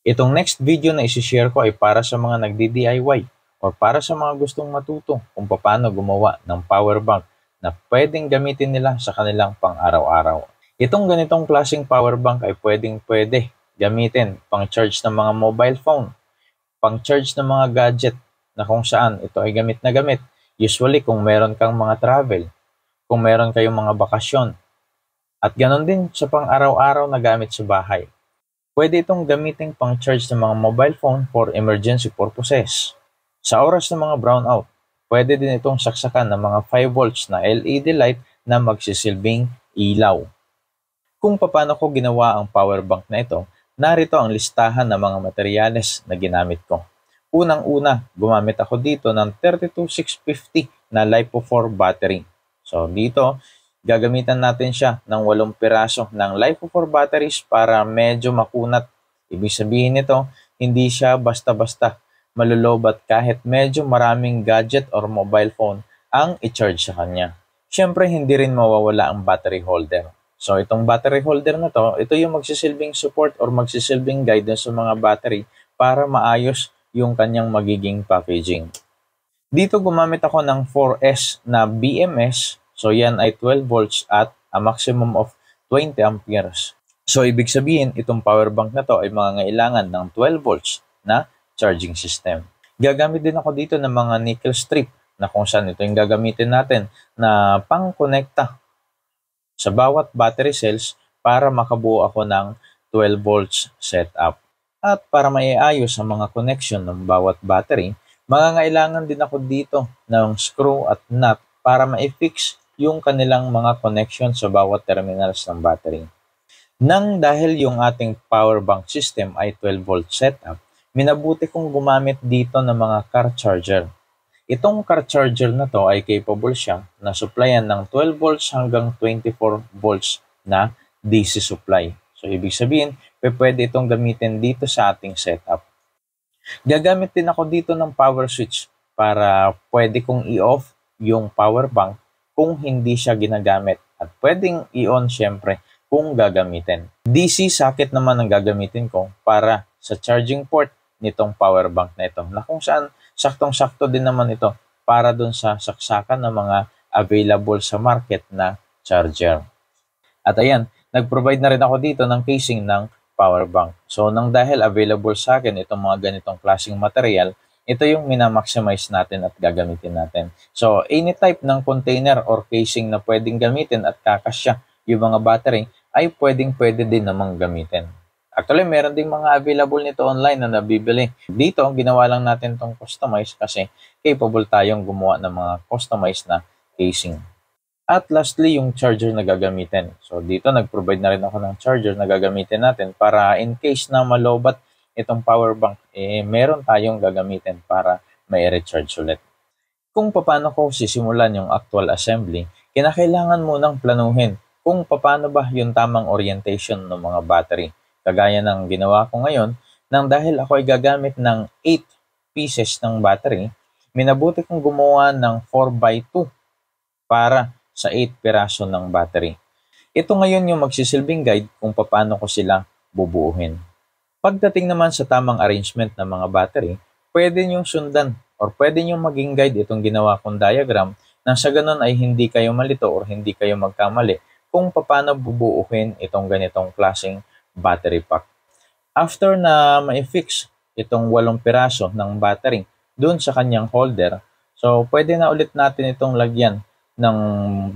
Itong next video na isi-share ko ay para sa mga nagdi-DIY o para sa mga gustong matuto kung paano gumawa ng power bank na pwedeng gamitin nila sa kanilang pang-araw-araw. Itong ganitong klaseng power bank ay pwede gamitin pang-charge ng mga mobile phone, pang-charge ng mga gadget na kung saan ito ay gamit na gamit. Usually kung meron kang mga travel, kung meron kayong mga bakasyon, at ganon din sa pang-araw-araw na gamit sa bahay. Pwede itong gamitin pang-charge ng mga mobile phone for emergency purposes. Sa oras ng mga brownout, pwede din itong saksakan ng mga 5 volts na LED light na magsisilbing ilaw. Kung paano ko ginawa ang power bank na ito, narito ang listahan ng mga materyales na ginamit ko. Unang-una, gumamit ako dito ng 32650 na LiPo4 battery. So dito, gagamitan natin siya ng 8 piraso ng LiPo4 batteries para medyo makunat. Ibig sabihin nito, hindi siya basta-basta malulobat kahit medyo maraming gadget or mobile phone ang i-charge sa kanya. Siyempre, hindi rin mawawala ang battery holder. So itong battery holder na to, ito yung magsisilbing support or magsisilbing guidance sa mga battery para maayos yung kanyang magiging packaging. Dito gumamit ako ng 4S na BMS. So yan ay 12 volts at a maximum of 20 amperes. So ibig sabihin, itong power bank na to ay mangangailangan ng 12 volts na charging system. Gagamit din ako dito ng mga nickel strip na kung saan ito yung gagamitin natin na pang-konekta sa bawat battery cells para makabuo ako ng 12 volts setup. At para maiayos ang mga connection ng bawat battery, mangangailangan din ako dito ng screw at nut para ma-fix yung kanilang mga connection sa bawat terminals ng battery. Nang dahil yung ating power bank system ay 12 volt setup, minabuti kong gumamit dito ng mga car charger. Itong car charger na to ay capable siya na supplyan ng 12 volts hanggang 24 volts na DC supply. So ibig sabihin, pwede itong gamitin dito sa ating setup. Gagamit din ako dito ng power switch para pwede kong i-off yung power bank kung hindi siya ginagamit at pwedeng i-on syempre kung gagamitin. DC socket naman ang gagamitin ko para sa charging port nitong power bank na ito na kung saan saktong-sakto din naman ito para dun sa saksakan ng mga available sa market na charger. At ayan, nag-provide na rin ako dito ng casing ng power bank. So nang dahil available sa akin itong mga ganitong klaseng material, ito yung minamaximize natin at gagamitin natin. So any type ng container or casing na pwedeng gamitin at kakasya yung mga battery ay pwede din namang gamitin. Actually, meron ding mga available nito online na nabibili. Dito, ginawa lang natin itong customize kasi capable tayong gumawa ng mga customized na casing. At lastly, yung charger na gagamitin. So dito, nag-provide na rin ako ng charger na gagamitin natin para in case na malobat itong power bank, meron tayong gagamitin para may recharge ulit. Kung paano ko sisimulan yung actual assembly, kinakailangan munang planuhin kung paano ba yung tamang orientation ng mga battery. Kagaya ng ginawa ko ngayon, nang dahil ako ay gagamit ng 8 pieces ng battery, minabuti kong gumawa ng 4x2 para sa 8 piraso ng battery. Ito ngayon yung magsisilbing guide kung paano ko sila bubuuhin. Pagdating naman sa tamang arrangement ng mga battery, pwede niyong sundan or pwede niyong maging guide itong ginawa kong diagram nang sa ganun ay hindi kayo malito or hindi kayo magkamali kung paano bubuuhin itong ganitong klaseng battery pack. After na ma-fix itong 8 piraso ng battery dun sa kanyang holder, so pwede na ulit natin itong lagyan ng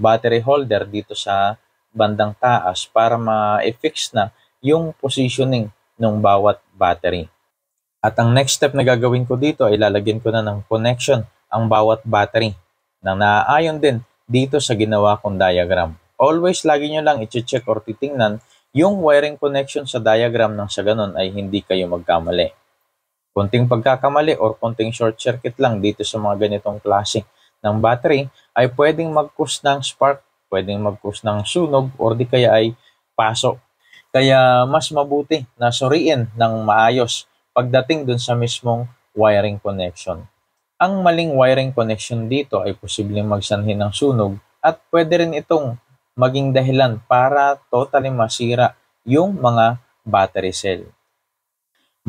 battery holder dito sa bandang taas para ma-fix na yung positioning ng bawat battery. At ang next step na gagawin ko dito ay lalagyan ko na ng connection ang bawat battery na naaayon din dito sa ginawa kong diagram. Always lagi nyo lang i-check or titingnan yung wiring connection sa diagram nang sa ganun ay hindi kayo magkamali. Konting pagkakamali or konting short circuit lang dito sa mga ganitong klase ng battery ay pwedeng mag-cause ng spark, pwedeng mag-cause ng sunog or di kaya ay paso. Kaya mas mabuti na suriin ng maayos pagdating dun sa mismong wiring connection. Ang maling wiring connection dito ay posibleng magsanhi ng sunog at pwede rin itong maging dahilan para totally masira yung mga battery cell.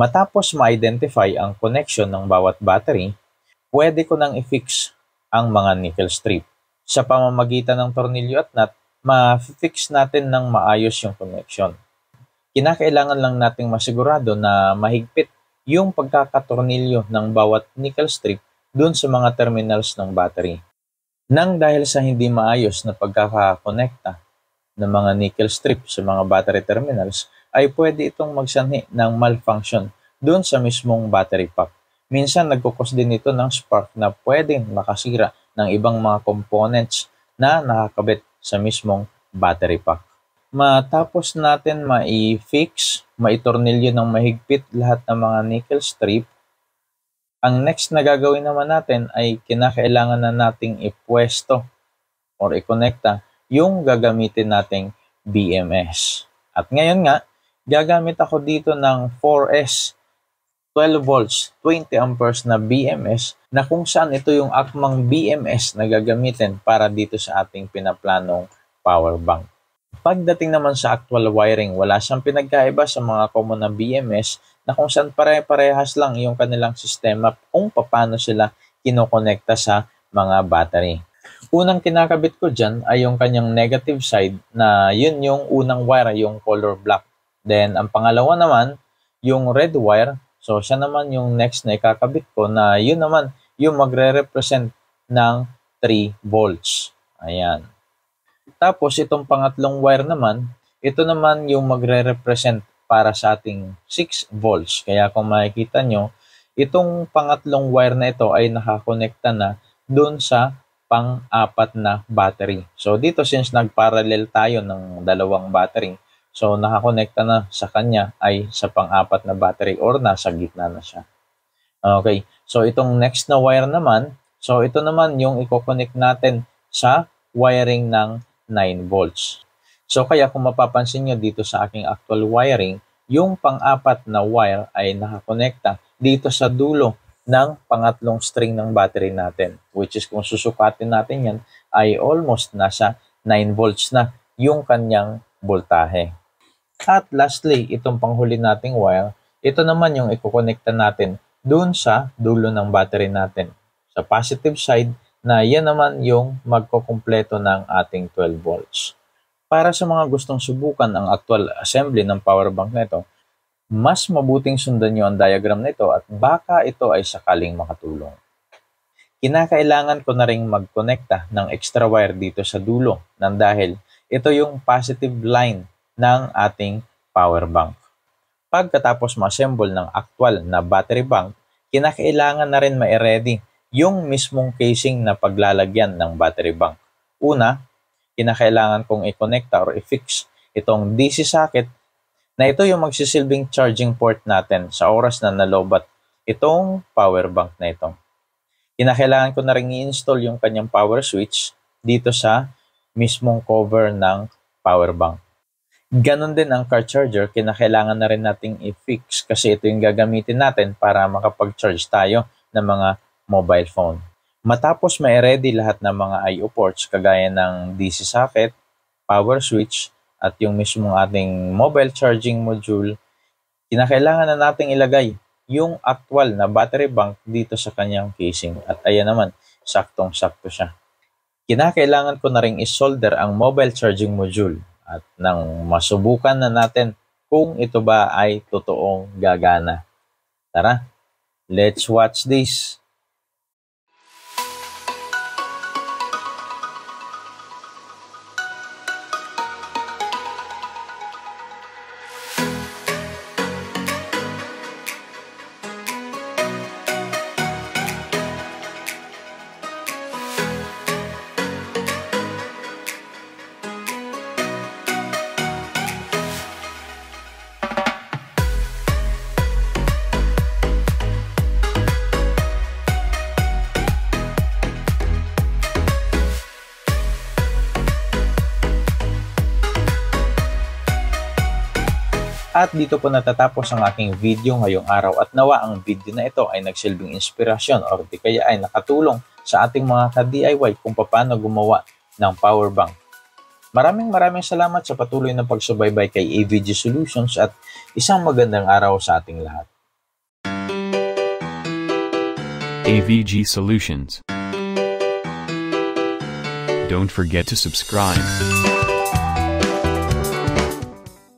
Matapos ma-identify ang connection ng bawat battery, pwede ko nang i-fix ang mga nickel strip. Sa pamamagitan ng tornilyo at nut, ma-fix natin ng maayos yung connection. Kinakailangan lang nating masigurado na mahigpit yung pagkakatornilyo ng bawat nickel strip dun sa mga terminals ng battery. Nang dahil sa hindi maayos na pagkakakonekta ng mga nickel strip sa mga battery terminals, ay pwede itong magsanhi ng malfunction dun sa mismong battery pack. Minsan nagkukos din ito ng spark na pwedeng makasira ng ibang mga components na nakakabit sa mismong battery pack. Matapos natin mai-fix, maitornilyo ng mahigpit lahat ng mga nickel strip, ang next na gagawin naman natin ay kinakailangan na nating ipwesto or i-connecta yung gagamitin nating BMS. At ngayon nga, gagamit ako dito ng 4S 12 volts, 20 amperes na BMS na kung saan ito yung akmang BMS na gagamitin para dito sa ating pinaplanong power bank. Pagdating naman sa actual wiring, wala siyang pinagkaiba sa mga common na BMS na kung saan pare-parehas lang yung kanilang sistema kung paano sila kinokonekta sa mga battery. Unang kinakabit ko dyan ay yung kanyang negative side na yun yung unang wire, yung color black. Then ang pangalawa naman, yung red wire. So siya naman yung next na ikakabit ko na yun naman yung magre-represent ng 3 volts. Ayan. Tapos itong pangatlong wire naman, ito naman yung magre-represent para sa ating 6 volts. Kaya kung makikita nyo, itong pangatlong wire na ito ay nakakonekta na dun sa pang-apat na battery. So dito since nag-parallel tayo ng dalawang battery, so nakakonekta na sa kanya ay sa pang-apat na battery or nasa gitna na siya. Okay, so itong next na wire naman, so ito naman yung i-connect natin sa wiring ng 9 volts. So kaya kung mapapansin nyo dito sa aking actual wiring, yung pang-apat na wire ay nakakonekta dito sa dulo ng pangatlong string ng battery natin. Which is kung susukatin natin yan, ay almost nasa 9 volts na yung kanyang voltahe. At lastly, itong panghuli nating wire, ito naman yung ikokonekta natin dun sa dulo ng battery natin. Sa positive side, na yan naman yung magkukumpleto ng ating 12 volts. Para sa mga gustong subukan ang actual assembly ng power bank na ito, mas mabuting sundan nyo ang diagram na ito at baka ito ay sakaling makatulong. Kinakailangan ko na ring magkonekta ng extra wire dito sa dulo nang dahil ito yung positive line ng ating power bank. Pagkatapos ma-assemble ng actual na battery bank, kinakailangan na rin ma-ready yung mismong casing na paglalagyan ng battery bank. Una, kinakailangan kong i-connecta or i-fix itong DC socket na ito yung magsisilbing charging port natin sa oras na nalobat itong power bank na ito. Kinakailangan ko na rin i-install yung kanyang power switch dito sa mismong cover ng power bank. Ganon din ang car charger, kinakailangan na rin nating i-fix kasi ito yung gagamitin natin para makapag-charge tayo ng mga mobile phone. Matapos ma-ready lahat ng mga I/O ports kagaya ng DC socket, power switch, at yung mismong ating mobile charging module, kinakailangan na nating ilagay yung actual na battery bank dito sa kanyang casing. At ayan naman, saktong-sakto siya. Kinakailangan ko na ring isolder ang mobile charging module at nang masubukan na natin kung ito ba ay totoong gagana. Tara, let's watch this! At dito po natatapos ang aking video ngayong araw at nawa ang video na ito ay nagsilbing inspirasyon o di kaya ay nakatulong sa ating mga ka-DIY kung paano gumawa ng power bank. Maraming salamat sa patuloy na pagsubaybay kay AVG Solutions at isang magandang araw sa ating lahat. AVG Solutions. Don't forget to subscribe.